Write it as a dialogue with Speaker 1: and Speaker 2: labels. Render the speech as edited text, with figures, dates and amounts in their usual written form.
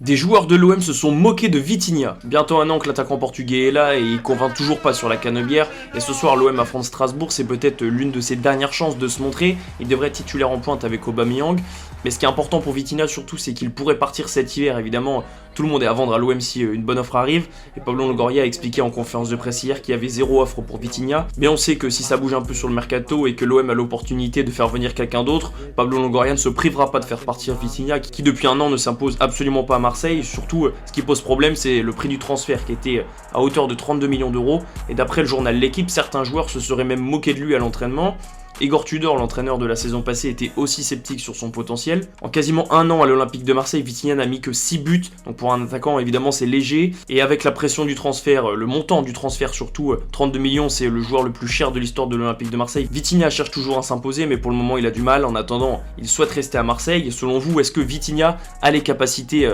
Speaker 1: Des joueurs de l'OM se sont moqués de Vitinha. Bientôt un an que l'attaquant portugais est là et il convainc toujours pas sur la canebière. Et ce soir, l'OM affronte Strasbourg, c'est peut-être l'une de ses dernières chances de se montrer. Il devrait être titulaire en pointe avec Aubameyang. Mais ce qui est important pour Vitinha surtout, c'est qu'il pourrait partir cet hiver. Évidemment, tout le monde est à vendre à l'OM si une bonne offre arrive. Et Pablo Longoria a expliqué en conférence de presse hier qu'il y avait zéro offre pour Vitinha. Mais on sait que si ça bouge un peu sur le mercato et que l'OM a l'opportunité de faire venir quelqu'un d'autre, Pablo Longoria ne se privera pas de faire partir Vitinha, qui depuis un an ne s'impose absolument pas à Marseille. Surtout, ce qui pose problème, c'est le prix du transfert qui était à hauteur de 32 millions d'euros. Et d'après le journal L'Équipe, certains joueurs se seraient même moqués de lui à l'entraînement. Igor Tudor, l'entraîneur de la saison passée, était aussi sceptique sur son potentiel. En quasiment un an à l'Olympique de Marseille, Vitinha n'a mis que 6 buts, donc pour un attaquant évidemment c'est léger. Et avec la pression du transfert, le montant du transfert surtout, 32 millions, c'est le joueur le plus cher de l'histoire de l'Olympique de Marseille. Vitinha cherche toujours à s'imposer, mais pour le moment il a du mal. En attendant, il souhaite rester à Marseille. Et selon vous, est-ce que Vitinha a les capacités